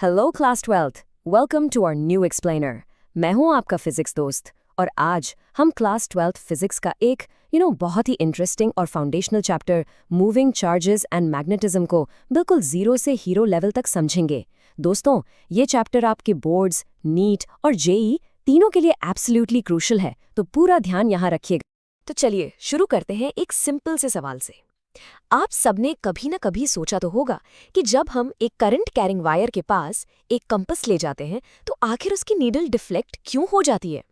Hello class 12th, welcome to our new explainer. मैं हूं आपका फिजिक्स दोस्त और आज हम क्लास 12th फिजिक्स का एक बहुत ही इंटरेस्टिंग और foundational chapter moving charges and magnetism को बिल्कुल जीरो से हीरो लेवल तक समझेंगे। दोस्तों, ये चैप्टर आपके बोर्ड्स, नीट और जेई तीनों के लिए एब्सोल्युटली क्रूशल है, तो पूरा ध्यान यहाँ रखिएगा। तो चलिए शुरू करते हैं एक सिंपल से सवाल से। आप सबने कभी ना कभी सोचा तो होगा कि जब हम एक करंट कैरिंग वायर के पास एक कंपास ले जाते हैं तो आखिर उसकी नीडल डिफ्लेक्ट क्यों हो जाती है।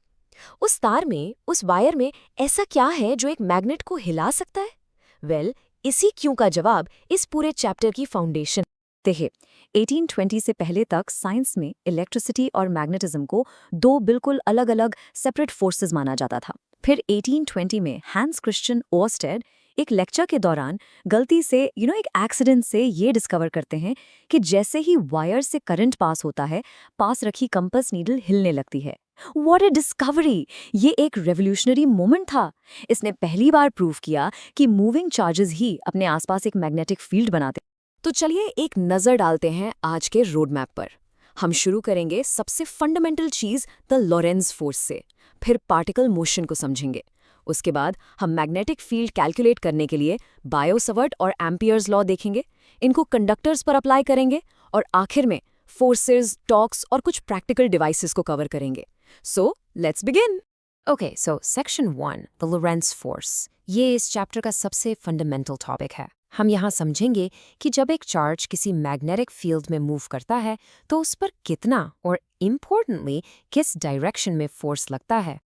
उस तार में, उस वायर में ऐसा क्या है जो एक मैग्नेट को हिला सकता है। इसी क्यों का जवाब इस पूरे चैप्टर की फाउंडेशन है। 1820 से पहले तक साइंस में इलेक्ट्रिसिटी और मैग्नेटिज्म को दो बिल्कुल अलग अलग सेपरेट फोर्सेस माना जाता था। फिर 1820 में हैंस क्रिश्चियन ओरस्टेड एक लेक्चर के दौरान गलती से एक एक्सीडेंट से ये डिस्कवर करते हैं कि जैसे ही वायर से करंट पास होता है, पास रखी कंपास नीडल हिलने लगती है। What a discovery! ये एक रेवोल्यूशनरी मोमेंट था। इसने पहली बार प्रूव किया कि मूविंग चार्जेस ही अपने आसपास एक मैग्नेटिक फील्ड बनाते। तो चलिए एक नजर डालते हैं आज के रोड मैप पर। हम शुरू करेंगे सबसे फंडामेंटल चीज द लॉरेंज फोर्स से, फिर पार्टिकल मोशन को समझेंगे। उसके बाद हम मैग्नेटिक फील्ड कैलकुलेट करने के लिए बायो-सवर्ट और एम्पियर्स लॉ देखेंगे, इनको कंडक्टर्स पर अप्लाई करेंगे और आखिर में फोर्सेस, टॉर्क्स और कुछ प्रैक्टिकल डिवाइसेस को कवर करेंगे। So let's begin. Okay, so section 1, the Lorentz force. ये इस चैप्टर का सबसे फंडामेंटल टॉपिक है। हम यहाँ समझेंगे कि जब एक चार्ज किसी मैग्नेटिक फील्ड में मूव करता है तो उस पर कितना और इम्पोर्टेंटली किस डायरेक्शन में फोर्स लगता है।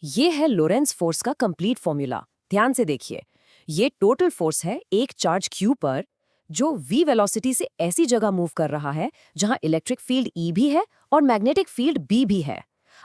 ये है लॉरेंज फोर्स का कंप्लीट फॉर्मूला। ध्यान से देखिए, ये टोटल फोर्स है एक चार्ज क्यू पर जो v वेलोसिटी से ऐसी जगह मूव कर रहा है जहां इलेक्ट्रिक फील्ड E भी है और मैग्नेटिक फील्ड B भी है।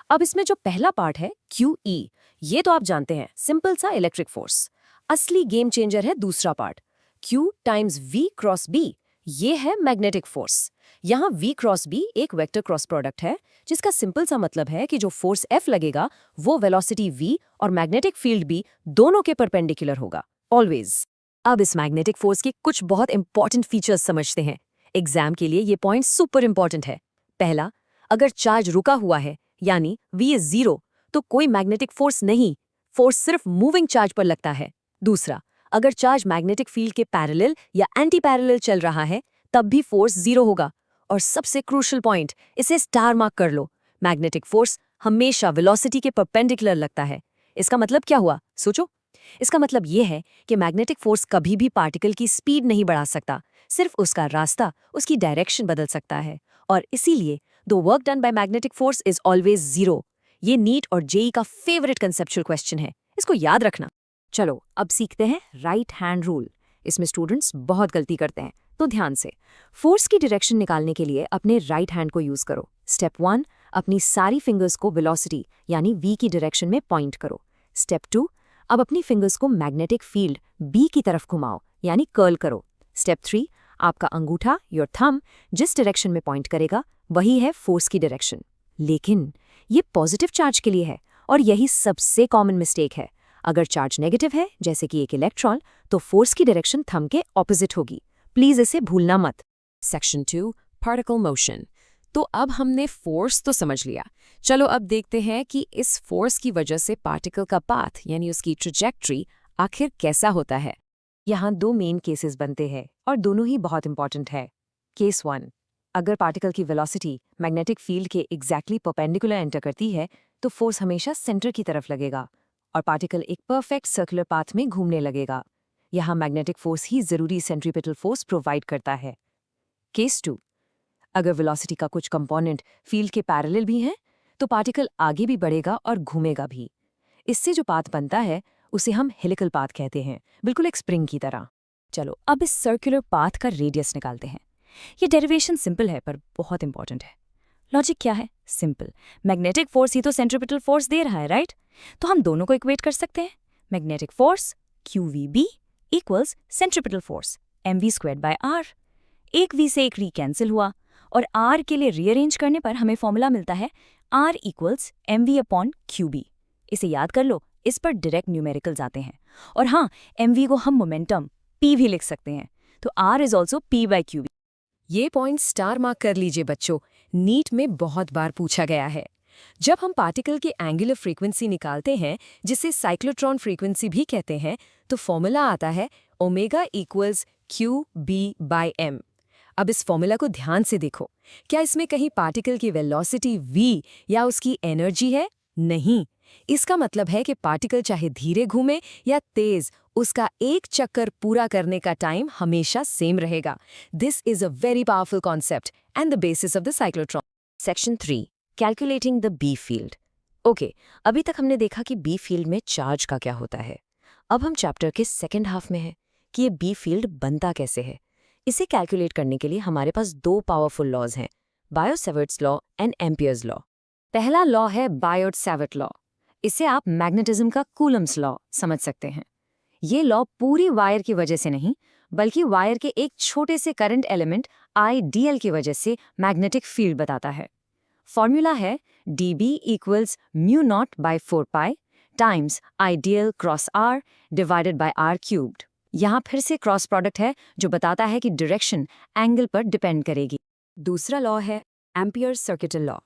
अब इसमें जो पहला पार्ट है QE, ये तो आप जानते हैं, सिंपल सा इलेक्ट्रिक फोर्स। असली गेम चेंजर है दूसरा part, Q times V cross B, ये है मैग्नेटिक फोर्स। यहाँ V क्रॉस B एक वेक्टर क्रॉस प्रोडक्ट है जिसका सिंपल सा मतलब है कि जो फोर्स F लगेगा वो वेलोसिटी V और मैग्नेटिक फील्ड B दोनों के परपेंडिकुलर होगा, ऑलवेज। अब इस मैग्नेटिक फोर्स के कुछ बहुत इंपॉर्टेंट फीचर्स समझते हैं। एग्जाम के लिए ये पॉइंट सुपर इंपॉर्टेंट है। पहला, अगर चार्ज रुका हुआ है यानी V इज 0 तो कोई मैग्नेटिक फोर्स नहीं, फोर्स सिर्फ मूविंग चार्ज पर लगता है। दूसरा, अगर चार्ज मैग्नेटिक फील्ड के पैरेलल या एंटी पैरेलल चल रहा है तब भी फोर्स 0 होगा। और सबसे क्रूशियल पॉइंट, इसे स्टार मार्क कर लो, मैग्नेटिक फोर्स हमेशा वेलोसिटी के परपेंडिकुलर लगता है। इसका मतलब क्या हुआ, सोचो। इसका मतलब ये है कि मैग्नेटिक फोर्स कभी भी पार्टिकल की स्पीड नहीं बढ़ा सकता, सिर्फ उसका रास्ता, उसकी डायरेक्शन बदल सकता है। और इसीलिए the work done by magnetic force is always 0। ये नीट और जेई का फेवरेट कंसेप्चुअल क्वेश्चन है, इसको याद रखना। चलो अब सीखते हैं राइट हैंड रूल। इसमें स्टूडेंट्स बहुत गलती करते हैं, तो ध्यान से। फोर्स की डायरेक्शन निकालने के लिए अपने राइट हैंड को यूज करो। स्टेप 1, अपनी सारी फिंगर्स को वेलोसिटी यानी V की डायरेक्शन में पॉइंट करो। स्टेप 2, अब अपनी फिंगर्स को मैग्नेटिक फील्ड B की तरफ घुमाओ यानी कर्ल करो। स्टेप 3, आपका अंगूठा, योर थंब, जिस डायरेक्शन में पॉइंट करेगा वही है फोर्स की डायरेक्शन। लेकिन ये पॉजिटिव चार्ज के लिए है और यही सबसे कॉमन मिस्टेक है। अगर चार्ज नेगेटिव है जैसे कि एक इलेक्ट्रॉन, तो फोर्स की डायरेक्शन थंब के ऑपोजिट होगी। प्लीज इसे भूलना मत। Section 2, particle motion. तो अब हमने फोर्स तो समझ लिया, चलो अब देखते हैं कि इस फोर्स की वजह से पार्टिकल का पाथ यानी उसकी ट्रैजेक्टरी आखिर कैसा होता है। यहाँ दो मेन केसेस बनते हैं और दोनों ही बहुत इंपॉर्टेंट है। केस 1, अगर पार्टिकल की वेलोसिटी मैग्नेटिक फील्ड के एग्जैक्टली परपेंडिकुलर एंटर करती है तो फोर्स हमेशा सेंटर की तरफ लगेगा और पार्टिकल एक परफेक्ट सर्कुलर पाथ में घूमने लगेगा। यहाँ मैग्नेटिक फोर्स ही जरूरी सेंट्रीपिटल फोर्स प्रोवाइड करता है। केस 2, अगर वेलोसिटी का कुछ कंपोनेंट फील्ड के पैरेलल भी हैं तो पार्टिकल आगे भी बढ़ेगा और घूमेगा भी। इससे जो पाथ बनता है उसे हम हेलिकल पाथ कहते हैं, बिल्कुल एक स्प्रिंग की तरह। चलो अब इस सर्कुलर पाथ का रेडियस निकालते हैं। ये डेरिवेशन सिंपल है पर बहुत इंपॉर्टेंट है। लॉजिक क्या है, सिंपल, मैग्नेटिक फोर्स ही तो सेंट्रीपिटल फोर्स दे रहा है, राइट? तो हम दोनों को इक्वेट कर सकते हैं। Magnetic force QVB equals centripetal force mv²/r। एक v से एक री कैंसिल हुआ और r के लिए रीअरेंज करने पर हमें फॉर्मूला मिलता है r इक्वल्स mv/qb। इसे याद कर लो, इस पर डायरेक्ट न्यूमेरिकल्स आते हैं। और हाँ, mv को हम मोमेंटम p भी लिख सकते हैं, तो r इज ऑल्सो p/qb। ये पॉइंट स्टार मार्क कर लीजिए बच्चों, नीट में बहुत बार पूछा गया है। जब हम पार्टिकल की एंगुलर फ्रीक्वेंसी निकालते हैं, जिसे साइक्लोट्रॉन फ्रीक्वेंसी भी कहते हैं, तो फॉर्मूला आता है ओमेगा इक्वल्स QB/m। अब इस फॉर्मूला को ध्यान से देखो। क्या इसमें कहीं पार्टिकल की वेलोसिटी v या उसकी एनर्जी है? नहीं। इसका मतलब है कि पार्टिकल चाहे धीरे घूमे या तेज, उसका एक चक्कर पूरा करने का टाइम हमेशा सेम रहेगा। This is a very powerful concept and the basis of the cyclotron. Section 3, calculating the B field. Okay, अभी तक हमने देखा कि बी फील्ड में चार्ज का क्या होता है। अब हम चैप्टर के सेकेंड हाफ में हैं कि ये बी फील्ड बनता कैसे है। इसे कैलकुलेट करने के लिए हमारे पास दो पावरफुल लॉज हैं, बायो-सैवर्ट्स लॉ एंड एम्पियर्स लॉ। पहला लॉ है बायो-सैवर्ट लॉ। इसे आप मैग्नेटिज्म का कूलम्स लॉ समझ सकते हैं। ये लॉ पूरी वायर की वजह से नहीं, बल्कि वायर के एक छोटे से करंट एलिमेंट IDL की वजह से मैग्नेटिक फील्ड बताता है। फॉर्मूला है dB equals mu naught by 4π times IDL cross R divided by R cubed. यहाँ फिर से क्रॉस प्रोडक्ट है जो बताता है कि डायरेक्शन एंगल पर डिपेंड करेगी। दूसरा लॉ है एम्पियर्स सर्किटल लॉ।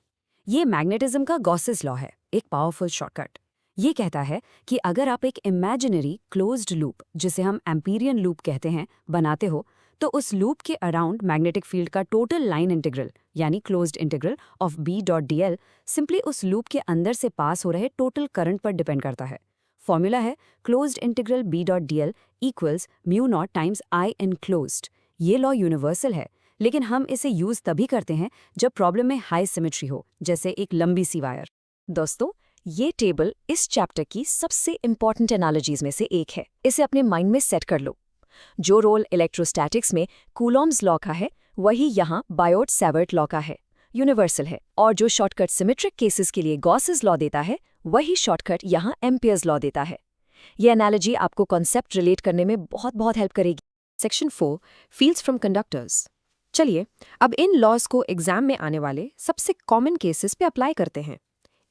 ये मैग्नेटिज्म का गॉसेस लॉ है, एक पावरफुल शॉर्टकट। ये कहता है कि अगर आप एक इमेजिनरी क्लोज्ड लूप, जिसे हम एम्पीरियन लूप कहते हैं, बनाते हो, तो उस लूप के अराउंड मैग्नेटिक फील्ड का टोटल लाइन इंटीग्रल यानी closed integral of B.dl simply उस लूप के अंदर से पास हो रहे टोटल करंट पर डिपेंड करता है। फॉर्मूला है closed integral B.dl equals mu not times I enclosed। ये लॉ यूनिवर्सल है, लेकिन हम इसे यूज तभी करते हैं जब प्रॉब्लम में हाई सिमेट्री हो, जैसे एक लंबी सी वायर। दोस्तों, ये टेबल इस चैप्टर की सबसे इंपॉर्टेंट एनालॉजीज में से एक है। इसे अपने माइंड में सेट कर लो। जो रोल इलेक्ट्रोस्टैटिक्स में कूलॉम्स लॉ का है, वही यहाँ बायोट-सैवर्ट लॉ का है, यूनिवर्सल है। और जो शॉर्टकट सिमेट्रिक केसेस के लिए गॉसेस लॉ देता है, वही शॉर्टकट यहाँ एम्पियर्स लॉ देता है। ये एनालॉजी आपको कॉन्सेप्ट रिलेट करने में बहुत हेल्प करेगी। Section 4, fields from conductors. चलिए अब इन लॉज को एग्जाम में आने वाले सबसे कॉमन केसेस पे अप्लाई करते हैं।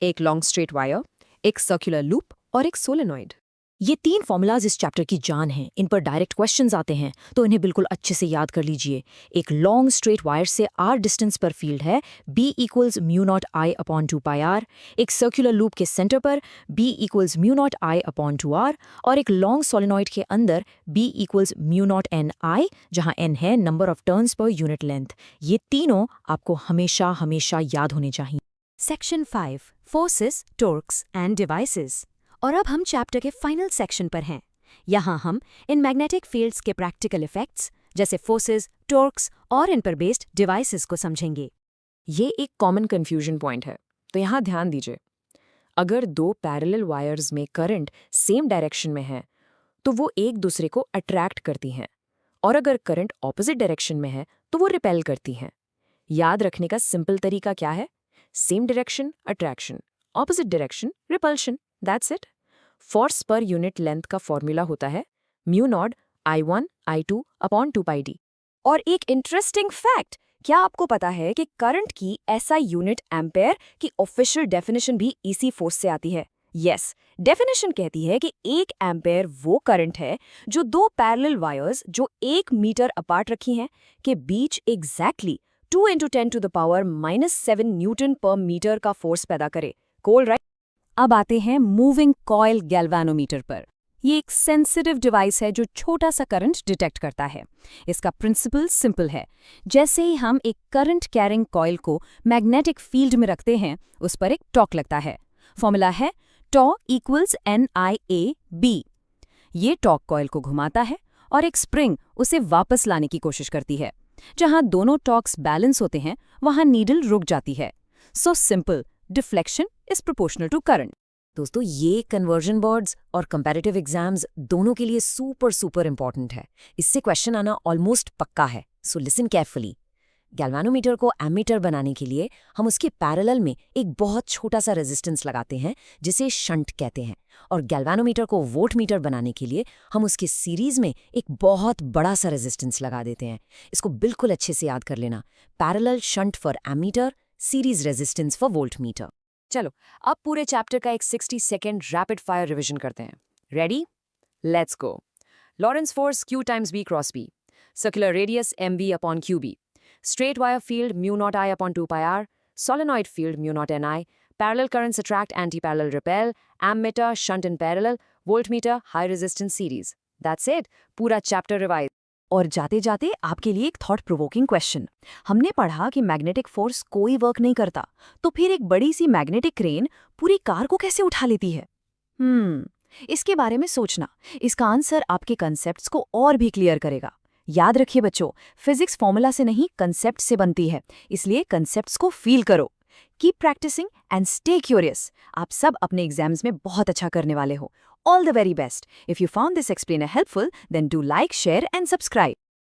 एक लॉन्ग स्ट्रेट वायर, एक सर्कुलर लूप और एक सोलेनॉइड। ये तीन फॉर्मूलाज इस चैप्टर की जान हैं। इन पर डायरेक्ट क्वेश्चंस आते हैं, तो इन्हें बिल्कुल अच्छे से याद कर लीजिए। एक लॉन्ग स्ट्रेट वायर से r डिस्टेंस पर फील्ड है B equals mu not I upon 2πr। एक सर्कुलर लूप के सेंटर पर B equals mu not I upon 2r। और एक लॉन्ग सोलेनॉइड के अंदर B equals mu not NI, जहाँ n है number of turns per unit length. ये तीनों आपको हमेशा याद होने चाहिए। Section 5, forces, torques end devices. और अब हम चैप्टर के फाइनल सेक्शन पर हैं। यहाँ हम इन मैग्नेटिक फील्ड्स के प्रैक्टिकल इफेक्ट्स, जैसे फोर्सेस, टॉर्क्स और इन पर बेस्ड डिवाइसेस को समझेंगे। ये एक कॉमन कंफ्यूजन पॉइंट है, तो यहाँ ध्यान दीजिए। अगर दो पैरेलल वायर्स में करंट सेम डायरेक्शन में है, तो वो एक दूसरे को अट्रैक्ट करती हैं, और अगर करंट ऑपोजिट डायरेक्शन में है, तो वो रिपेल करती हैं। याद रखने का सिंपल तरीका क्या है? Same direction attraction, opposite direction repulsion, that's it. Force per unit length का फॉर्मूला होता है mu naught I1 I2 upon 2πd। और एक इंटरेस्टिंग फैक्ट, क्या आपको पता है कि करंट की SI यूनिट एम्पेयर की ऑफिशियल डेफिनेशन भी इसी फोर्स से आती है? यस, डेफिनेशन कहती है कि 1 एम्पेयर वो करंट है जो दो पैरेलल वायर्स जो 1 मीटर अपार्ट रखी हैं के बीच एग्जैक्टली 2 × 10⁻⁻7 न्यूटन पर मीटर का फोर्स पैदा करे। कोल राइट। अब आते हैं मूविंग कॉइल गैल्वानोमीटर पर। ये एक सेंसिटिव डिवाइस है जो छोटा सा करंट डिटेक्ट करता है। इसका प्रिंसिपल सिंपल है। जैसे ही हम एक करंट कैरिंग कॉइल को मैग्नेटिक फील्ड में रखते हैं, उस पर एक टॉर्क लगता है। फॉर्मूला है टॉ इक्वल्स NIA/B। ये टॉर्क कॉइल को घुमाता है और एक स्प्रिंग उसे वापस लाने की कोशिश करती है। जहां दोनों टॉर्क्स बैलेंस होते हैं, वहां नीडल रुक जाती है। So simple, deflection is proportional to current. दोस्तों, ये कन्वर्जन बोर्ड्स और कंपैरेटिव एग्जाम्स दोनों के लिए सुपर इंपॉर्टेंट है। इससे क्वेश्चन आना ऑलमोस्ट पक्का है, सो लिसन केयरफुली। गैल्वानोमीटर को एमीटर बनाने के लिए हम उसके पैरेलल में एक बहुत छोटा सा रेजिस्टेंस लगाते हैं, जिसे शंट कहते हैं। और गैल्वानोमीटर को वोल्टमीटर बनाने के लिए हम उसके सीरीज में एक बहुत बड़ा सा रेजिस्टेंस लगा देते हैं। इसको बिल्कुल अच्छे से याद कर लेना। Parallel shunt for ammeter, series resistance for voltmeter. चलो अब पूरे चैप्टर का एक 60 सेकेंड रैपिड फायर रिविजन करते हैं। Ready? Let's go. Lawrence force Q × B × B, circular radius MV upon QB, straight wire field mu naught I upon 2 pi r, solenoid field mu naught Ni, parallel currents attract, anti-parallel repel, ammeter, shunt in parallel, voltmeter, high resistance series. That's it. पूरा chapter revise. और जाते जाते आपके लिए एक thought provoking question. हमने पढ़ा कि मैग्नेटिक फोर्स कोई वर्क नहीं करता, तो फिर एक बड़ी सी मैग्नेटिक क्रेन पूरी कार को कैसे उठा लेती है? इसके बारे में सोचना। इसका आंसर आपके कंसेप्ट्स को और भी क्लियर करेगा। याद रखिए बच्चों, फिजिक्स फॉर्मूला से नहीं कंसेप्ट से बनती है, इसलिए कंसेप्ट्स को फील करो। Keep practising and stay curious. आप सब अपने एग्जाम्स में बहुत अच्छा करने वाले हो। All the very best. If you found this explainer helpful, then do like, share and subscribe.